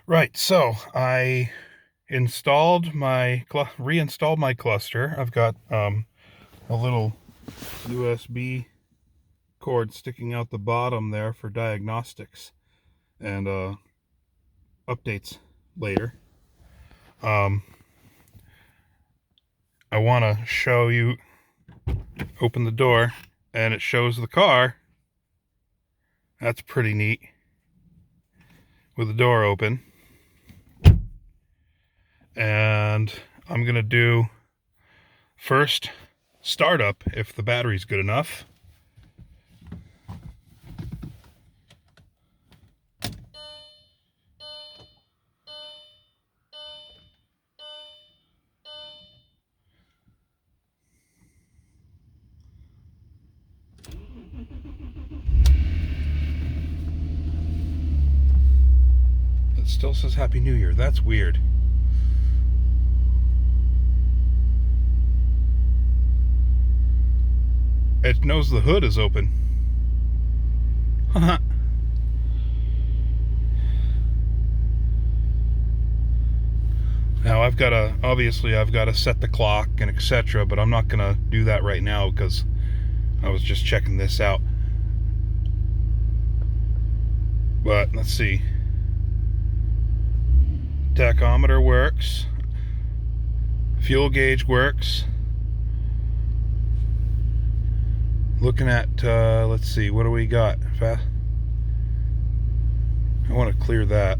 Right, so I reinstalled my cluster. I've got a little USB cord sticking out the bottom there for diagnostics and updates later. Um, I want to show you. Open the door, and it shows the car. That's pretty neat. With the door open, and I'm gonna do first startup if the battery's good enough. It still says Happy New Year. That's weird. It knows the hood is open. Now I've got to set the clock and etc., but I'm not gonna do that right now because I was just checking this out. But let's see. Tachometer works. Fuel gauge works. Looking at, let's see, what do we got? I want to clear that.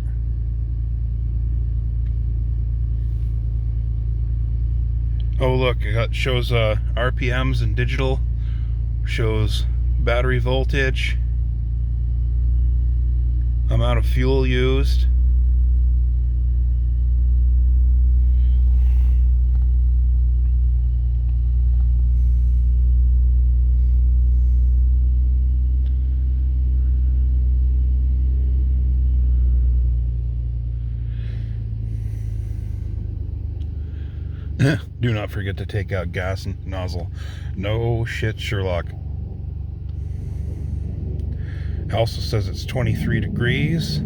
Oh look, it shows RPMs and digital. Shows battery voltage. Amount of fuel used. Do not forget to take out gas and nozzle. No shit, Sherlock. It also says it's 23 degrees.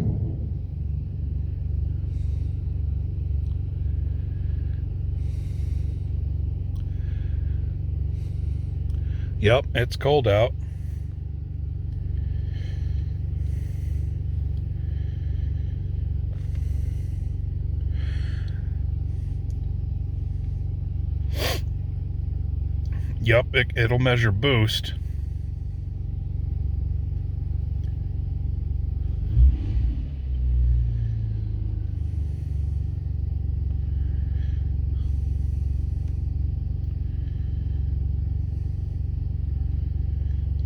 Yep, it's cold out. Yep, it'll measure boost.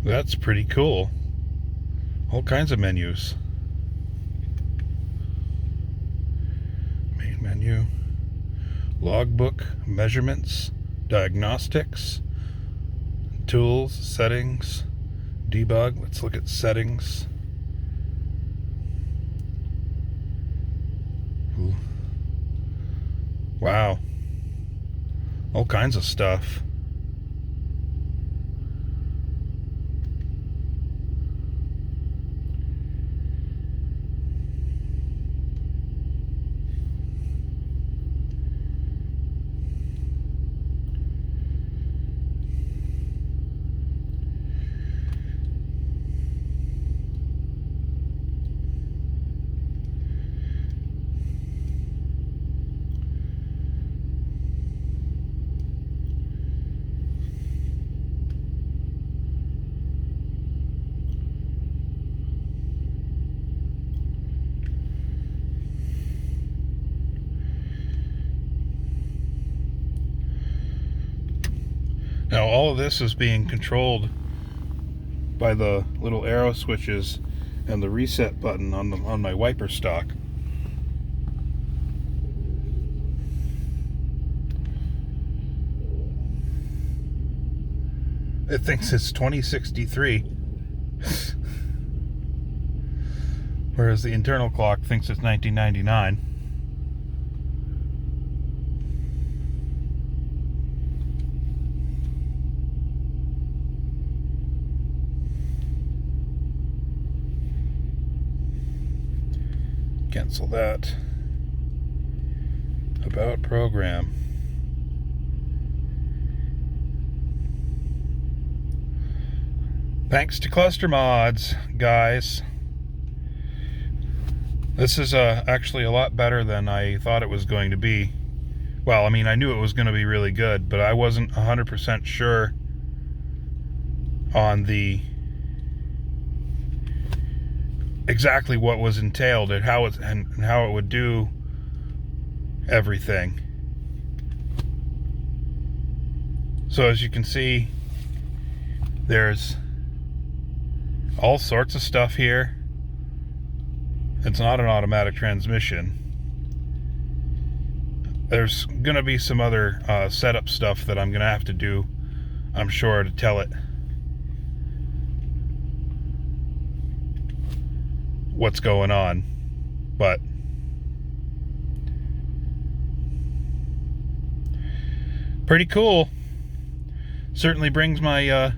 That's pretty cool. All kinds of menus. Main menu. Logbook, measurements, diagnostics, tools, settings, debug. Let's look at settings. Ooh. Wow. All kinds of stuff. Now all of this is being controlled by the little arrow switches and the reset button on my wiper stock. It thinks it's 2063, whereas the internal clock thinks it's 1999. Cancel that. About program. Thanks to Cluster Mods, guys. This is actually a lot better than I thought it was going to be. Well, I mean, I knew it was going to be really good, but I wasn't 100% sure on the exactly what was entailed and how it would do everything. So as you can see, there's all sorts of stuff here. It's not an automatic transmission. There's gonna be some other setup stuff that I'm gonna have to do, I'm sure, to tell it what's going on, but pretty cool. Certainly brings my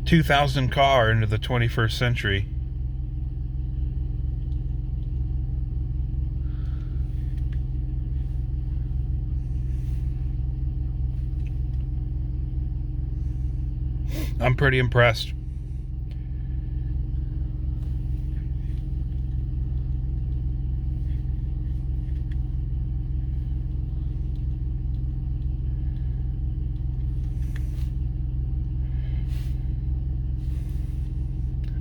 2000 car into the 21st century. I'm pretty impressed.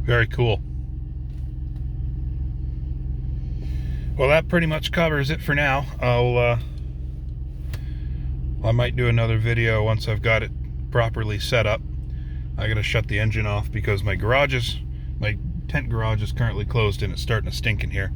Very cool. Well, that pretty much covers it for now. I might do another video once I've got it properly set up. I gotta shut the engine off because my tent garage is currently closed and it's starting to stink in here.